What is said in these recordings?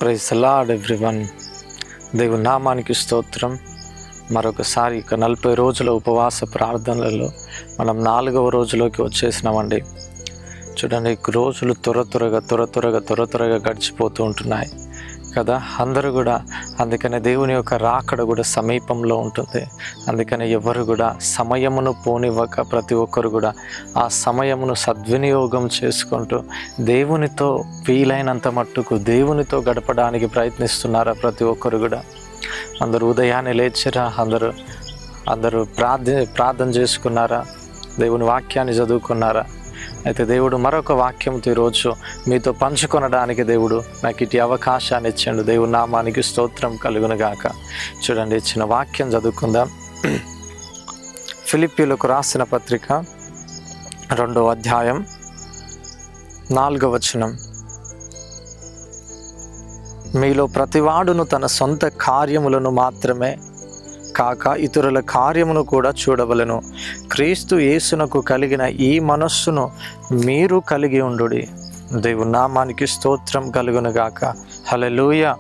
Praise the lord everyone. దేవుని నామానికి స్తోత్రం. మరొకసారి ఇక 40 రోజుల ఉపవాస ప్రార్థనలలో మనం 4వ రోజులోకి వచ్చేసినామండి. చూడండి, రోజులు త్వరగా గడిచిపోతూ ఉంటున్నాయి కదా అందరూ కూడా. అందుకనే దేవుని యొక్క రాకడ కూడా సమీపంలో ఉంటుంది. అందుకని ఎవరు కూడా సమయమును పోనివ్వక ప్రతి ఒక్కరు కూడా ఆ సమయమును సద్వినియోగం చేసుకుంటూ దేవునితో వీలైనంత మట్టుకు దేవునితో గడపడానికి ప్రయత్నిస్తున్నారా ప్రతి ఒక్కరు కూడా. అందరూ ఉదయాన్నే లేచిరా, అందరూ ప్రార్థన చేసుకున్నారా, దేవుని వాక్యాన్ని చదువుకున్నారా? అయితే దేవుడు మరొక వాక్యంతో ఈరోజు మీతో పంచుకొనడానికి దేవుడు నాకు ఇటు అవకాశాన్ని ఇచ్చాడు. దేవుని నామానికి స్తోత్రం కలుగునుగాక. చూడండి, ఇచ్చిన వాక్యం చదువుకుందాం. ఫిలిప్పీలకు రాసిన పత్రిక 2వ అధ్యాయం 4వ వచనం. మీలో ప్రతివాడును తన సొంత కార్యములను మాత్రమే కాక ఇతరుల కార్యమును కూడా చూడవలెను. క్రీస్తు యేసునకు కలిగిన ఈ మనస్సును మీరు కలిగి ఉండుడి. దేవుని నామానికి స్తోత్రం కలుగునుగాక. హల్లెలూయా.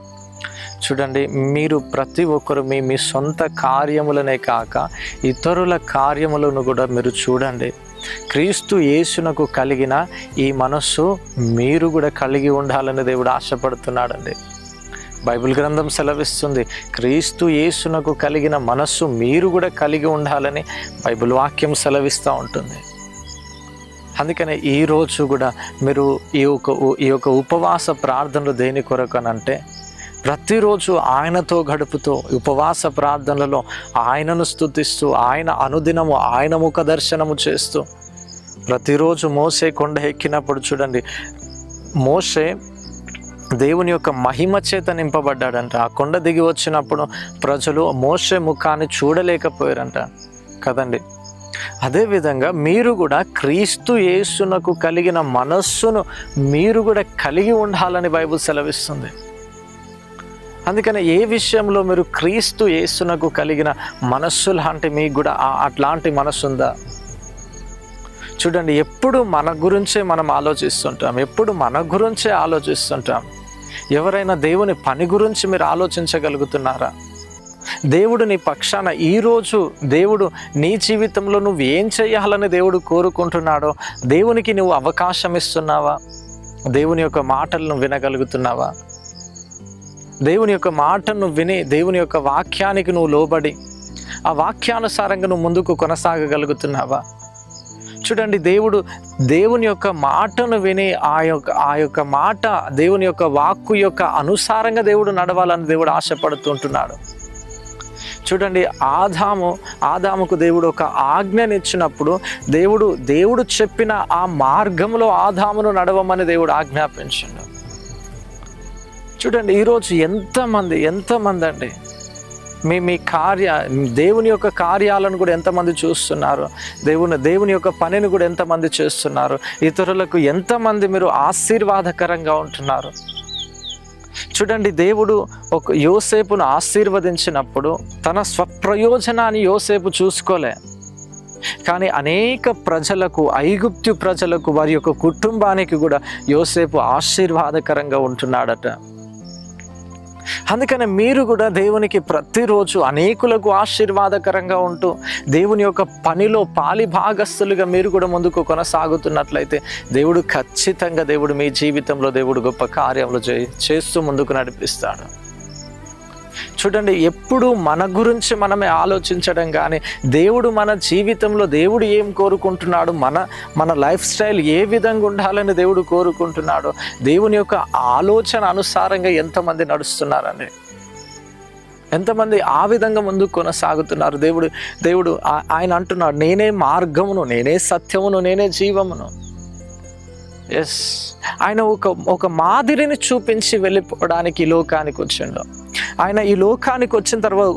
చూడండి, మీరు ప్రతి ఒక్కరు మీ సొంత కార్యములనే కాక ఇతరుల కార్యములను కూడా మీరు చూడండి. క్రీస్తు యేసునకు కలిగిన ఈ మనస్సు మీరు కూడా కలిగి ఉండాలని దేవుడు ఆశపడుతున్నాడండి. బైబిల్ గ్రంథం సెలవిస్తుంది, క్రీస్తు యేసునకు కలిగిన మనస్సు మీరు కూడా కలిగి ఉండాలని బైబిల్ వాక్యం సెలవిస్తూ ఉంటుంది. అందుకనే ఈరోజు కూడా మీరు ఈ యొక్క ఉపవాస ప్రార్థనలు దేని కొరకనంటే, ప్రతిరోజు ఆయనతో గడుపుతూ ఉపవాస ప్రార్థనలలో ఆయనను స్తుతిస్తూ ఆయన అనుదినము ఆయన ముఖ దర్శనము చేస్తూ ప్రతిరోజు మోసే కొండ ఎక్కినప్పుడు చూడండి, మోసే దేవుని యొక్క మహిమ చేత నింపబడ్డాడంట. ఆ కొండ దిగి వచ్చినప్పుడు ప్రజలు మోసే ముఖాన్ని చూడలేకపోయారంట కదండి. అదేవిధంగా మీరు కూడా క్రీస్తు యేసునకు కలిగిన మనస్సును మీరు కూడా కలిగి ఉండాలని బైబిల్ సెలవిస్తుంది. అందుకని ఏ విషయంలో మీరు క్రీస్తు యేసునకు కలిగిన మనస్సు లాంటి మీకు కూడా అట్లాంటి మనస్సు ఉందా? చూడండి, ఎప్పుడు మన గురించే మనం ఆలోచిస్తుంటాం, ఎప్పుడు మన గురించే ఆలోచిస్తుంటాం. ఎవరైనా దేవుని పని గురించి మీరు ఆలోచించగలుగుతున్నారా? దేవుడు నీ పక్షాన ఈరోజు దేవుడు నీ జీవితంలో నువ్వు ఏం చేయాలని దేవుడు కోరుకుంటున్నాడో దేవునికి నువ్వు అవకాశం ఇస్తున్నావా? దేవుని యొక్క మాటలను వినగలుగుతున్నావా? దేవుని యొక్క మాటను విని దేవుని యొక్క వాక్యానికి నువ్వు లోబడి ఆ వాక్యానుసారంగా నువ్వు ముందుకు కొనసాగగలుగుతున్నావా? చూడండి, దేవుని యొక్క మాటను విని ఆ యొక్క మాట దేవుని యొక్క వాక్కు యొక్క అనుసారంగా దేవుడు నడవాలని దేవుడు ఆశపడుతుంటున్నాడు. చూడండి, ఆదాముకు దేవుడు ఒక ఆజ్ఞనిచ్చినప్పుడు దేవుడు చెప్పిన ఆ మార్గంలో ఆదామును నడవమని దేవుడు ఆజ్ఞాపించాడు. చూడండి, ఈరోజు ఎంతమంది అండి మీ దేవుని యొక్క కార్యాలను కూడా ఎంతమంది చూస్తున్నారు, దేవుని యొక్క పనిని కూడా ఎంతమంది చేస్తున్నారు, ఇతరులకు ఎంతమంది మీరు ఆశీర్వాదకరంగా ఉంటున్నారు. చూడండి, దేవుడు ఒక యోసేపును ఆశీర్వదించినప్పుడు తన స్వప్రయోజనాన్ని యోసేపు చూసుకోలే, కానీ అనేక ప్రజలకు, ఐగుప్తు ప్రజలకు, వారి యొక్క కుటుంబానికి కూడా యోసేపు ఆశీర్వాదకరంగా ఉంటున్నాడట. అందుకని మీరు కూడా దేవునికి ప్రతిరోజు అనేకులకు ఆశీర్వాదకరంగా ఉంటూ దేవుని యొక్క పనిలో పాలి భాగస్థులుగా మీరు కూడా ముందుకు కొనసాగుతున్నట్లయితే దేవుడు ఖచ్చితంగా మీ జీవితంలో గొప్ప కార్యములు చేస్తూ ముందుకు నడిపిస్తాడు. చూడండి, ఎప్పుడు మన గురించి మనమే ఆలోచించడం కానీ దేవుడు మన జీవితంలో దేవుడు ఏం కోరుకుంటున్నాడు, మన లైఫ్ స్టైల్ ఏ విధంగా ఉండాలని దేవుడు కోరుకుంటున్నాడో దేవుని యొక్క ఆలోచన అనుసారంగా ఎంతమంది నడుస్తున్నారండి, ఎంతమంది ఆ విధంగా ముందుకు కొనసాగుతున్నారు. దేవుడు ఆయన అంటున్నాడు, నేనే మార్గమును, నేనే సత్యమును, నేనే జీవమును. ఎస్, ఆయన ఒక మాదిరిని చూపించి వెళ్ళిపోవడానికి ఈ లోకానికి వచ్చిండు. ఆయన ఈ లోకానికి వచ్చిన తర్వాత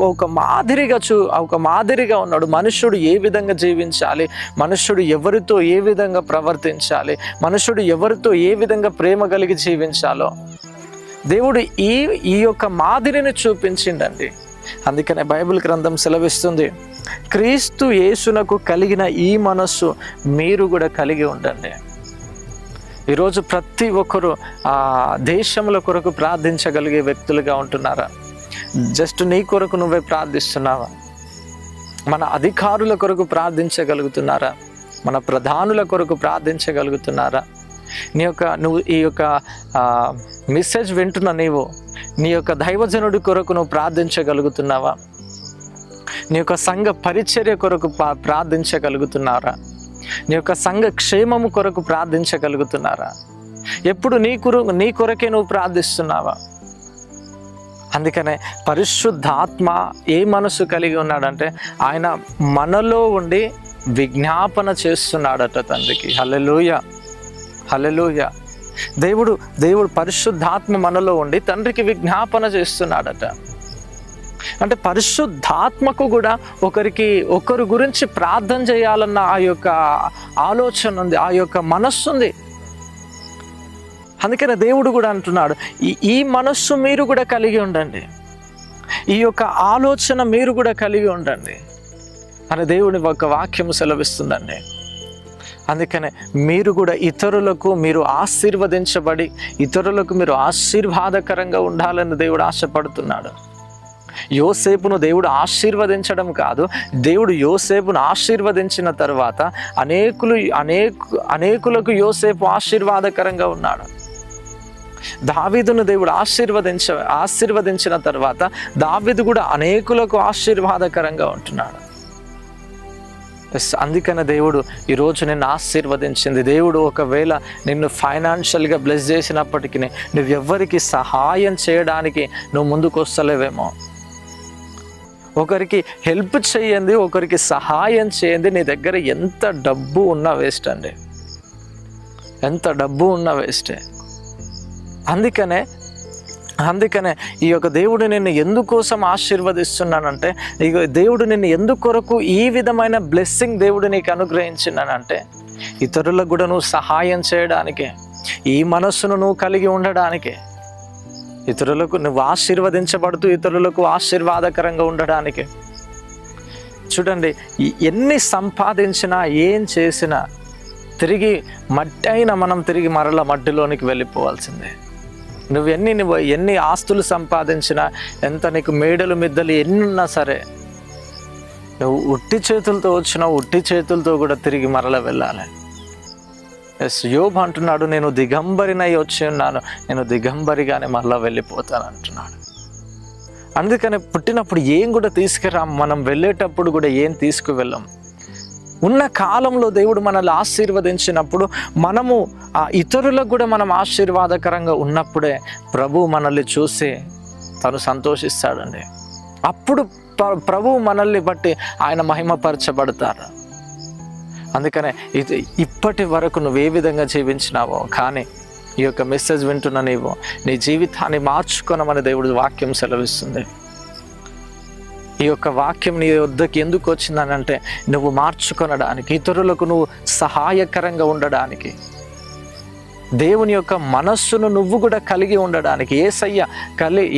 ఒక మాదిరిగా ఉన్నాడు. మనుష్యుడు ఏ విధంగా జీవించాలి, మనుష్యుడు ఎవరితో ఏ విధంగా ప్రవర్తించాలి, మనుష్యుడు ఎవరితో ఏ విధంగా ప్రేమ కలిగి జీవించాలో దేవుడు ఈ యొక్క మాదిరిని చూపించిండండి. అందుకనే బైబిల్ గ్రంథం సెలవిస్తుంది, క్రీస్తు యేసునకు కలిగిన ఈ మనస్సు మీరు కూడా కలిగి ఉండండి. ఈరోజు ప్రతి ఒక్కరు దేశముల కొరకు ప్రార్థించగలిగే వ్యక్తులుగా ఉంటున్నారా? జస్ట్ నీ కొరకు నువ్వే ప్రార్థిస్తున్నావా? మన అధికారుల కొరకు ప్రార్థించగలుగుతున్నారా? మన ప్రధానుల కొరకు ప్రార్థించగలుగుతున్నారా? నువ్వు ఈ యొక్క మెసేజ్ వింటున్న నీవు నీ యొక్క దైవజనుడి కొరకు నువ్వు ప్రార్థించగలుగుతున్నావా? నీ యొక్క సంఘ పరిచర్య కొరకు ప్రార్థించగలుగుతున్నారా? నీ యొక్క సంఘ క్షేమము కొరకు ప్రార్థించగలుగుతున్నారా? ఎప్పుడు నీ కొరకే నువ్వు ప్రార్థిస్తున్నావా? అందుకనే పరిశుద్ధాత్మ ఏ మనసు కలిగి ఉన్నాడంటే ఆయన మనలో ఉండి విజ్ఞాపన చేస్తున్నాడట తండ్రికి. హల్లెలూయా, హల్లెలూయా. దేవుడు పరిశుద్ధాత్మ మనలో ఉండి తండ్రికి విజ్ఞాపన చేస్తున్నాడట. అంటే పరిశుద్ధాత్మకు కూడా ఒకరి గురించి ప్రార్థన చేయాలన్న ఆ యొక్క ఆలోచన ఉంది, ఆ యొక్క మనస్సు ఉంది. అందుకనే దేవుడు కూడా అంటున్నాడు, ఈ మనస్సు మీరు కూడా కలిగి ఉండండి, ఈ యొక్క ఆలోచన మీరు కూడా కలిగి ఉండండి అని దేవుని ఒక వాక్యము సెలవిస్తుందండి. అందుకనే మీరు కూడా ఇతరులకు మీరు ఆశీర్వదించబడి ఇతరులకు మీరు ఆశీర్వాదకరంగా ఉండాలని దేవుడు ఆశపడుతున్నాడు. యోసేపును దేవుడు ఆశీర్వదించడం కాదు, దేవుడు యోసేపును ఆశీర్వదించిన తర్వాత అనేకులకు యోసేపు ఆశీర్వాదకరంగా ఉన్నాడు. దావీదును దేవుడు ఆశీర్వదించిన తర్వాత దావీదు కూడా అనేకులకు ఆశీర్వాదకరంగా ఉంటున్నాడు. అందుకనే దేవుడు ఈరోజు నిన్ను ఆశీర్వదించింది. దేవుడు ఒకవేళ నిన్ను ఫైనాన్షియల్గా బ్లెస్ చేసినప్పటికీ నువ్వెవ్వరికి సహాయం చేయడానికి నువ్వు ముందుకు వస్తలేవేమో. ఒకరికి హెల్ప్ చేయండి, ఒకరికి సహాయం చేయండి. నీ దగ్గర ఎంత డబ్బు ఉన్నా వేస్ట్ అండి, ఎంత డబ్బు ఉన్నా వేస్టే. అందుకనే ఈ యొక్క దేవుడు నిన్ను ఎందుకోసం ఆశీర్వదిస్తున్నానంటే, దేవుడు నిన్ను ఎందుకొరకు ఈ విధమైన బ్లెస్సింగ్ దేవుడు నీకు అనుగ్రహించినానంటే ఇతరులకు కూడా నువ్వు సహాయం చేయడానికే, ఈ మనస్సును నువ్వు కలిగి ఉండడానికే, ఇతరులకు నువ్వు ఆశీర్వదించబడుతూ ఇతరులకు ఆశీర్వాదకరంగా ఉండడానికి. చూడండి, ఎన్ని సంపాదించినా ఏం చేసినా తిరిగి మట్టి అయినా మనం తిరిగి మరల మట్టిలోనికి వెళ్ళిపోవాల్సిందే. నువ్వు ఎన్ని ఆస్తులు సంపాదించినా, ఎంత నీకు మేడలు మిద్దలు ఎన్నున్నా సరే, నువ్వు ఉట్టి చేతులతో వచ్చినా ఉట్టి చేతులతో కూడా తిరిగి మరల వెళ్ళాలి. యోబు అంటున్నాడు, నేను దిగంబరినై వచ్చి ఉన్నాను, నేను దిగంబరిగానే మరలా వెళ్ళిపోతాను అంటున్నాడు. అందుకని పుట్టినప్పుడు ఏం కూడా తీసుకురాం, మనం వెళ్ళేటప్పుడు కూడా ఏం తీసుకువెళ్ళం. ఉన్న కాలంలో దేవుడు మనల్ని ఆశీర్వదించినప్పుడు మనము ఆ ఇతరులకు కూడా మనం ఆశీర్వాదకరంగా ఉన్నప్పుడే ప్రభువు మనల్ని చూసి తను సంతోషిస్తాడండి. అప్పుడు ప్రభువు మనల్ని బట్టి ఆయన మహిమపరచబడతారు. అందుకనే ఇప్పటి వరకు నువ్వు ఏ విధంగా జీవించినావో, కానీ ఈ యొక్క మెసేజ్ వింటున్న నీవు నీ జీవితాన్ని మార్చుకోనమని దేవుడు వాక్యం సెలవిస్తుంది. ఈ యొక్క వాక్యం నీ వద్దకు ఎందుకు వచ్చిందనంటే నువ్వు మార్చుకొనడానికి, ఇతరులకు నువ్వు సహాయకరంగా ఉండడానికి, దేవుని యొక్క మనస్సును నువ్వు కూడా కలిగి ఉండడానికి,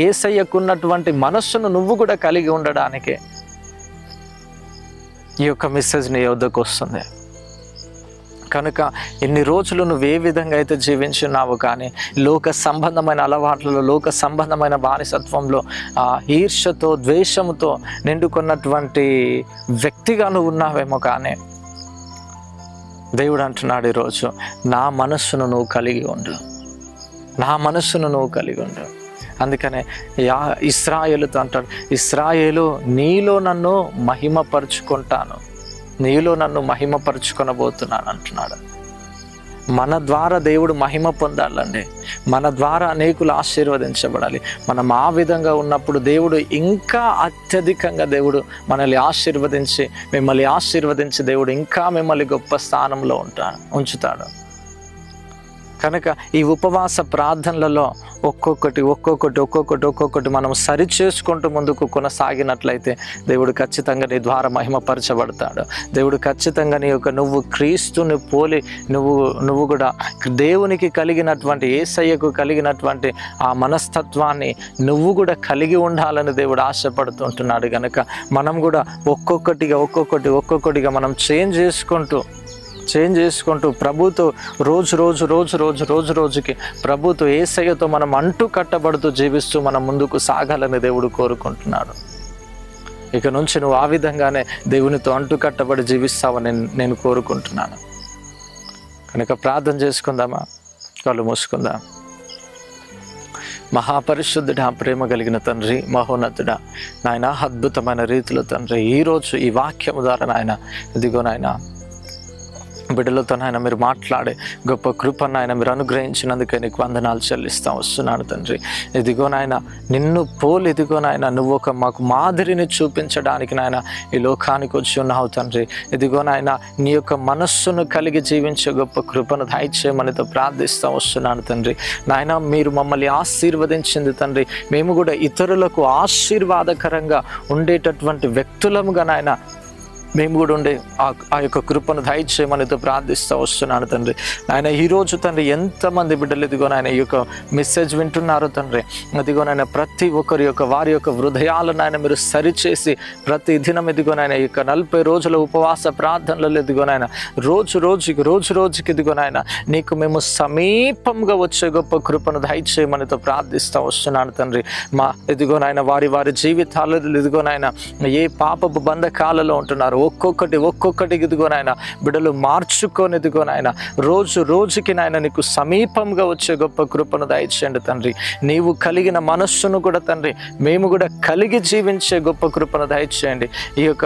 యేసయ్యకున్నటువంటి మనస్సును నువ్వు కూడా కలిగి ఉండడానికి ఈ యొక్క మెసేజ్ నీ వద్దకు వస్తుంది. కనుక ఇన్ని రోజులు నువ్వు ఏ విధంగా అయితే జీవించున్నావు, కానీ లోక సంబంధమైన అలవాట్లలో, లోక సంబంధమైన బానిసత్వంలో, ఈర్ష్యతో ద్వేషముతో నిండుకున్నటువంటి వ్యక్తిగా నువ్వు ఉన్నావేమో. కానీ దేవుడు అంటున్నాడు ఈరోజు, నా మనస్సును నువ్వు కలిగి ఉండు, నా మనస్సును నువ్వు కలిగి ఉండు. అందుకనే ఇశ్రాయేలుతో అంటాడు, ఇశ్రాయేలు నీలో నన్ను మహిమపరుచుకుంటాను, నీలో నన్ను మహిమపరుచుకొనబోతున్నాను అంటున్నాడు. మన ద్వారా దేవుడు మహిమ పొందాలండి, మన ద్వారా అనేకులు ఆశీర్వదించబడాలి. మనం ఆ విధంగా ఉన్నప్పుడు దేవుడు ఇంకా అత్యధికంగా దేవుడు మనల్ని మిమ్మల్ని ఆశీర్వదించి దేవుడు ఇంకా మిమ్మల్ని గొప్ప స్థానంలో ఉంచుతాడు. కనుక ఈ ఉపవాస ప్రార్థనలలో ఒక్కొక్కటి మనం సరి చేసుకుంటూ ముందుకు కొనసాగినట్లయితే దేవుడు ఖచ్చితంగా నీ ద్వారా మహిమపరచబడతాడు. దేవుడు ఖచ్చితంగా నువ్వు క్రీస్తుని పోలి నువ్వు కూడా దేవునికి కలిగినటువంటి, యేసయ్యకు కలిగినటువంటి ఆ మనస్తత్వాన్ని నువ్వు కూడా కలిగి ఉండాలని దేవుడు ఆశపడుతుంటున్నాడు. కనుక మనం కూడా ఒక్కొక్కటిగా మనం చేంజ్ చేసుకుంటూ చేంజ్ చేసుకుంటూ ప్రభుతో రోజుకి ప్రభుతో యేసయ్యతో మనం అంటూ కట్టబడుతూ జీవిస్తూ మనం ముందుకు సాగాలని దేవుడు కోరుకుంటున్నాడు. ఇక నుంచి నువ్వు ఆ విధంగానే దేవునితో అంటూ కట్టబడి జీవిస్తావని నేను కోరుకుంటున్నాను. కనుక ప్రార్థన చేసుకుందామా? కళ్ళు మూసుకుందాం. మహాపరిశుద్ధుడా, ప్రేమ కలిగిన తండ్రి, మహోన్నతుడా నాయన, అద్భుతమైన రీతిలో తండ్రి ఈరోజు ఈ వాక్యము ద్వారా నాయన ఇదిగో నాయన బిడ్డలతో నాయన మీరు మాట్లాడే గొప్ప కృపను నాయన మీరు అనుగ్రహించినందుకే నీకు వందనాలు చెల్లిస్తా వస్తున్నాను తండ్రి. ఇదిగో నాయన నిన్ను పోలి ఇదిగో నాయన నువ్వు ఒక మాకు మాదిరిని చూపించడానికి నాయన ఈ లోకానికి వచ్చి ఉన్నావు తండ్రి. ఇదిగో నాయన నీ యొక్క మనస్సును కలిగి జీవించే గొప్ప కృపను దయచేయమనితో ప్రార్థిస్తూ వస్తున్నాను తండ్రి. నాయన మీరు మమ్మల్ని ఆశీర్వదించింది తండ్రి, మేము కూడా ఇతరులకు ఆశీర్వాదకరంగా ఉండేటటువంటి వ్యక్తులముగా నాయన మేము కూడా ఉండే ఆ యొక్క కృపను దయచేయమనితో ప్రార్థిస్తూ వస్తున్నాను తండ్రి. ఆయన ఈరోజు తండ్రి ఎంతమంది బిడ్డలు ఇదిగో నాయన ఈ యొక్క మెసేజ్ వింటున్నారు తండ్రి. ఇదిగో నాయన ప్రతి ఒక్కరి యొక్క వారి యొక్క హృదయాలను ఆయన మీరు సరిచేసి ప్రతి దినం ఇదిగో నాయన ఈ యొక్క 40 రోజుల ఉపవాస ప్రార్థనలలో ఇదిగో నాయన రోజుకి ఇదిగో నాయన నీకు మేము సమీపంగా వచ్చే గొప్ప కృపను దయచేయమనితో ప్రార్థిస్తూ వస్తున్నాను తండ్రి. మా ఇదిగో నాయన వారి జీవితాలలో ఇదిగో నాయన ఏ పాపపు బంధకాలలో ఉంటున్నారు ఒక్కొక్కటి ఇదిగో నాయన బిడ్డలు మార్చుకొని ఇదిగో నాయన రోజుకి నాయన నీకు సమీపంగా వచ్చే గొప్ప కృపను దయచేయండి తండ్రి. నీవు కలిగిన మనస్సును కూడా తండ్రి మేము కూడా కలిగి జీవించే గొప్ప కృపను దయచేయండి. ఈ యొక్క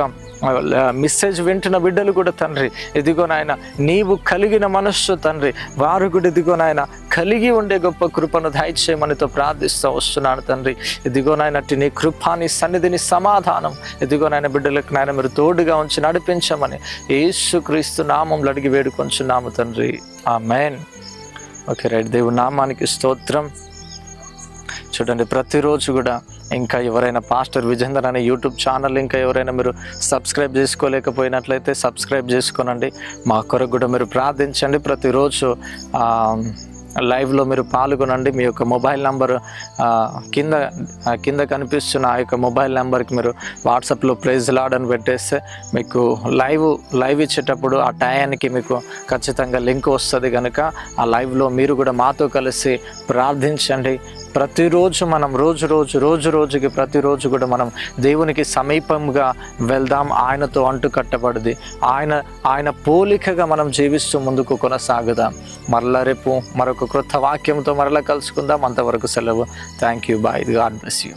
మెసేజ్ వింటున్న బిడ్డలు కూడా తండ్రి ఇదిగో నాయన నీవు కలిగిన మనస్సు తండ్రి వారు కూడా ఇదిగో నాయన కలిగి ఉండే గొప్ప కృపను దయచేయమనితో ప్రార్థిస్తూ వస్తున్నాను తండ్రి. ఇదిగో నాయన నీ కృపాని సన్నిధిని సమాధానం ఇదిగో నాయన బిడ్డలకు నాయన మీరు తోడుగా ఉంచి నడిపించమని యేసుక్రీస్తు నామంలో అడిగి వేడుకొంచున్నాము తండ్రి. ఆమేన్. Okay right. దేవుని నామానికి స్తోత్రం. చూడండి, ప్రతిరోజు కూడా ఇంకా ఎవరైనా పాస్టర్ విజేందర్ అనే యూట్యూబ్ ఛానల్ ఇంకా ఎవరైనా మీరు సబ్స్క్రైబ్ చేసుకోలేకపోయినట్లయితే సబ్స్క్రైబ్ చేసుకోనండి. మా కొరకు కూడా మీరు ప్రార్థించండి. ప్రతిరోజు లైవ్లో మీరు పాల్గొనండి. మీ యొక్క మొబైల్ నంబర్ కింద కనిపిస్తున్న ఆ యొక్క మొబైల్ నెంబర్కి మీరు వాట్సాప్లో ప్రైజ్ లార్డ్ అని పెట్టేస్తే మీకు లైవ్ ఇచ్చేటప్పుడు ఆ టయానికి మీకు ఖచ్చితంగా లింక్ వస్తుంది. కనుక ఆ లైవ్లో మీరు కూడా మాతో కలిసి ప్రార్థించండి. ప్రతిరోజు మనం రోజుకి ప్రతిరోజు కూడా మనం దేవునికి సమీపంగా వెళ్దాం. ఆయనతో అంటుకట్టబడింది ఆయన పోలికగా మనం జీవిస్తూ ముందుకు కొనసాగుదాం. మరలా రేపు మరొక క్రొత్త వాక్యంతో మరలా కలుసుకుందాం. అంతవరకు సెలవు. Thank you. Bye. God bless you.